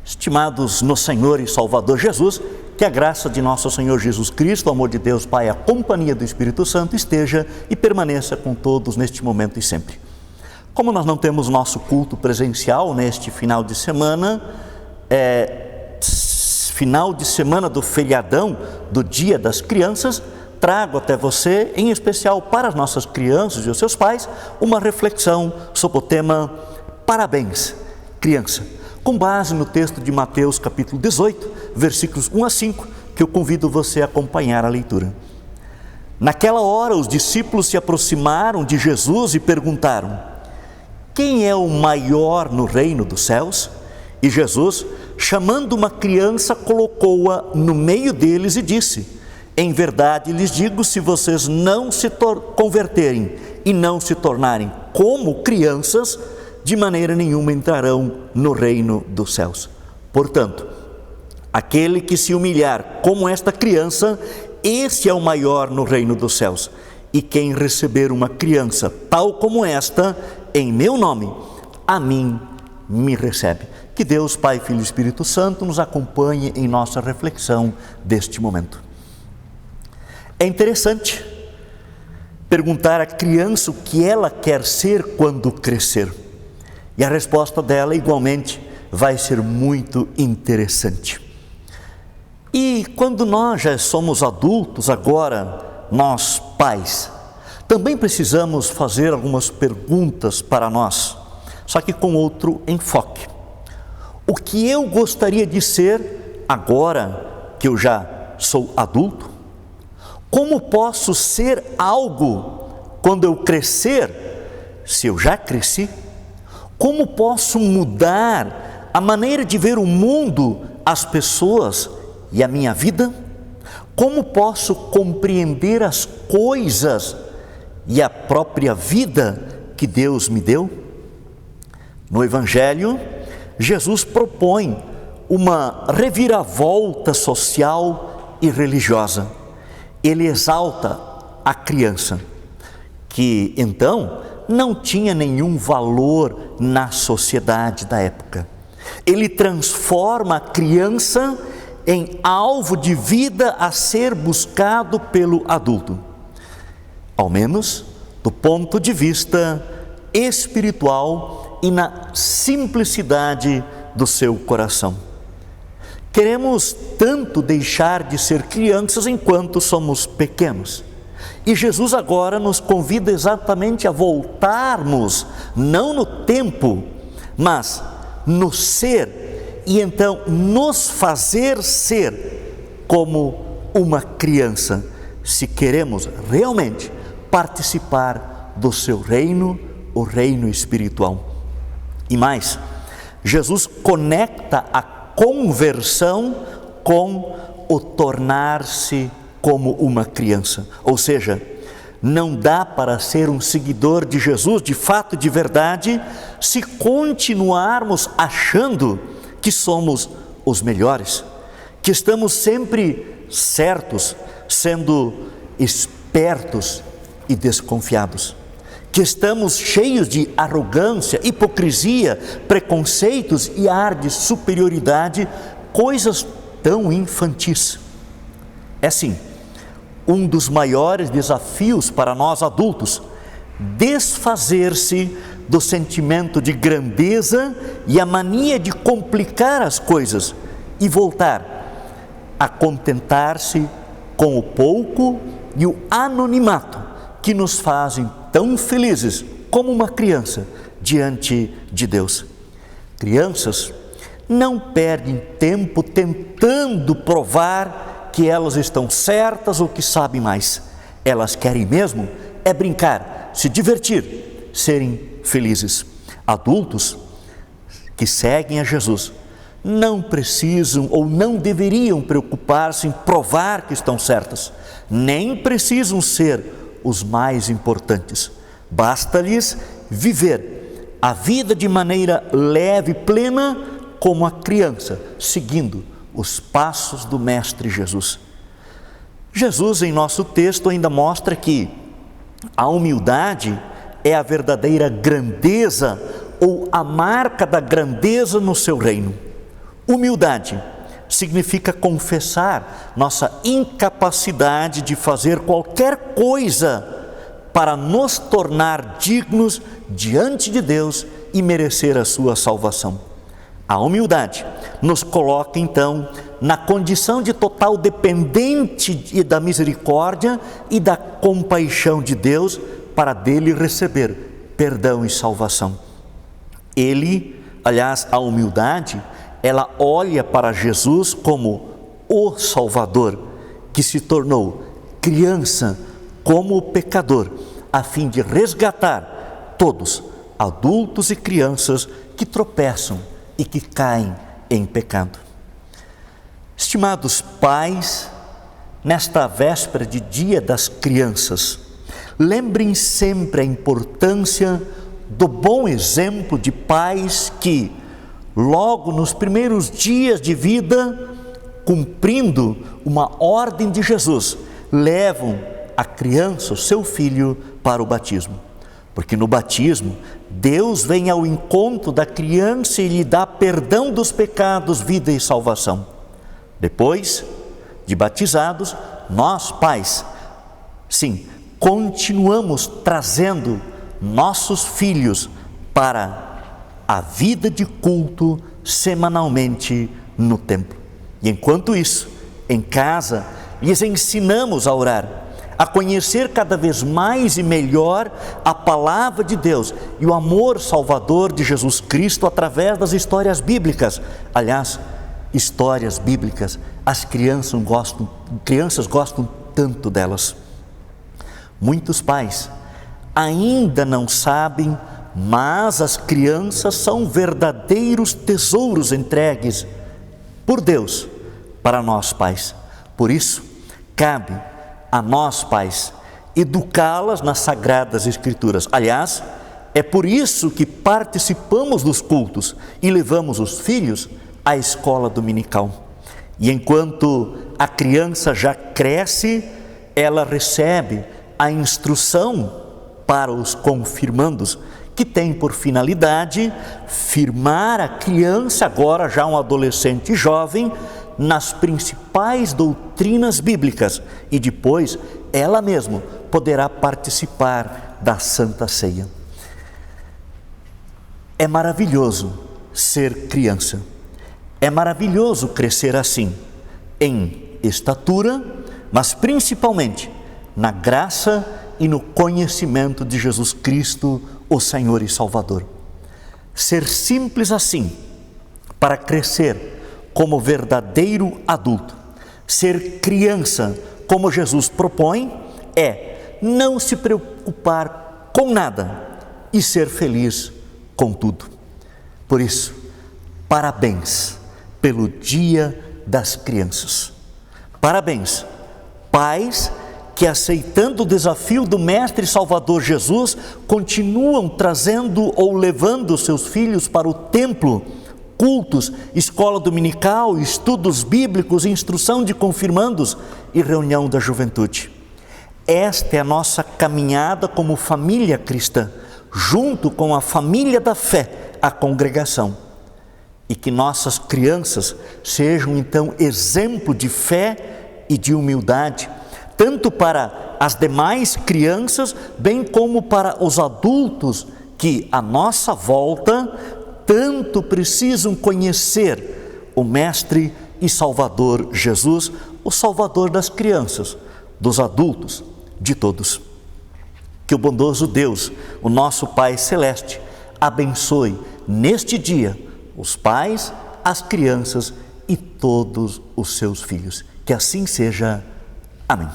Estimados no Senhor e Salvador Jesus, que a graça de nosso Senhor Jesus Cristo, o amor de Deus Pai, a companhia do Espírito Santo esteja e permaneça com todos neste momento e sempre. Como nós não temos nosso culto presencial neste final de semana, final de semana do feriadão do Dia das Crianças, trago até você, em especial para as nossas crianças e os seus pais, uma reflexão sobre o tema Parabéns, Criança, com base no texto de Mateus capítulo 18, versículos 1 a 5, que eu convido você a acompanhar a leitura. Naquela hora, os discípulos se aproximaram de Jesus e perguntaram: quem é o maior no reino dos céus? E Jesus, chamando uma criança, colocou-a no meio deles e disse: em verdade lhes digo, se vocês não se converterem e não se tornarem como crianças, de maneira nenhuma entrarão no reino dos céus. Portanto, aquele que se humilhar como esta criança, esse é o maior no reino dos céus. E quem receber uma criança tal como esta, em meu nome, a mim me recebe. Que Deus, Pai, Filho e Espírito Santo nos acompanhe em nossa reflexão deste momento. É interessante perguntar à criança o que ela quer ser quando crescer. E a resposta dela, igualmente, vai ser muito interessante. E quando nós já somos adultos, agora, nós pais, também precisamos fazer algumas perguntas para nós, só que com outro enfoque. O que eu gostaria de ser agora que eu já sou adulto? Como posso ser algo quando eu crescer, se eu já cresci? Como posso mudar a maneira de ver o mundo, as pessoas e a minha vida? Como posso compreender as coisas e a própria vida que Deus me deu? No Evangelho, Jesus propõe uma reviravolta social e religiosa. Ele exalta a criança, que então não tinha nenhum valor na sociedade da época. Ele transforma a criança em alvo de vida a ser buscado pelo adulto, ao menos do ponto de vista espiritual e na simplicidade do seu coração. Queremos tanto deixar de ser crianças enquanto somos pequenos. E Jesus agora nos convida exatamente a voltarmos, não no tempo, mas no ser, e então nos fazer ser como uma criança, se queremos realmente participar do seu reino, o reino espiritual. E mais, Jesus conecta a conversão com o tornar-se como uma criança. Ou seja, não dá para ser um seguidor de Jesus de fato, de verdade, se continuarmos achando que somos os melhores, que estamos sempre certos, sendo espertos e desconfiados, que estamos cheios de arrogância, hipocrisia, preconceitos e ar de superioridade, coisas tão infantis. É sim um dos maiores desafios para nós adultos, desfazer-se do sentimento de grandeza e a mania de complicar as coisas e voltar a contentar-se com o pouco e o anonimato que nos fazem tão felizes como uma criança diante de Deus. Crianças não perdem tempo tentando provar que elas estão certas ou que sabem mais. Elas querem mesmo é brincar, se divertir, serem felizes. Adultos que seguem a Jesus não precisam ou não deveriam preocupar-se em provar que estão certas, nem precisam ser os mais importantes. Basta-lhes viver a vida de maneira leve e plena, como a criança, seguindo os passos do Mestre Jesus. Jesus, em nosso texto, ainda mostra que a humildade é a verdadeira grandeza ou a marca da grandeza no seu reino. Humildade significa confessar nossa incapacidade de fazer qualquer coisa para nos tornar dignos diante de Deus e merecer a sua salvação. A humildade nos coloca então na condição de total dependente da misericórdia e da compaixão de Deus para dele receber perdão e salvação. A humildade, ela olha para Jesus como o Salvador, que se tornou criança como o pecador, a fim de resgatar todos, adultos e crianças que tropeçam e que caem em pecado. Estimados pais, nesta véspera de Dia das Crianças, lembrem sempre a importância do bom exemplo de pais que, logo nos primeiros dias de vida, cumprindo uma ordem de Jesus, levam a criança, o seu filho, para o batismo. Porque no batismo, Deus vem ao encontro da criança e lhe dá perdão dos pecados, vida e salvação. Depois de batizados, nós pais, sim, continuamos trazendo nossos filhos para a vida de culto semanalmente no templo. E enquanto isso, em casa, lhes ensinamos a orar, a conhecer cada vez mais e melhor a palavra de Deus e o amor salvador de Jesus Cristo através das histórias bíblicas. Aliás, histórias bíblicas, as crianças gostam tanto delas. Muitos pais ainda não sabem, mas as crianças são verdadeiros tesouros entregues por Deus para nós pais. Por isso, cabe a nós pais educá-las nas Sagradas Escrituras. Aliás, é por isso que participamos dos cultos e levamos os filhos à escola dominical. E enquanto a criança já cresce, ela recebe a instrução para os confirmandos, que tem por finalidade firmar a criança, agora já um adolescente jovem, nas principais doutrinas bíblicas, e depois ela mesma poderá participar da Santa Ceia. É maravilhoso ser criança, é maravilhoso crescer assim, em estatura, mas principalmente na graça e no conhecimento de Jesus Cristo, o Senhor e Salvador. Ser simples assim, para crescer como verdadeiro adulto, ser criança como Jesus propõe, é não se preocupar com nada e ser feliz com tudo. Por isso, parabéns pelo Dia das Crianças. Parabéns, pais que, aceitando o desafio do Mestre Salvador Jesus, continuam trazendo ou levando seus filhos para o templo, cultos, escola dominical, estudos bíblicos, instrução de confirmandos e reunião da juventude. Esta é a nossa caminhada como família cristã, junto com a família da fé, a congregação. E que nossas crianças sejam então exemplo de fé e de humildade, tanto para as demais crianças, bem como para os adultos que, à nossa volta, tanto precisam conhecer o Mestre e Salvador Jesus, o Salvador das crianças, dos adultos, de todos. Que o bondoso Deus, o nosso Pai Celeste, abençoe neste dia os pais, as crianças e todos os seus filhos. Que assim seja. Amém.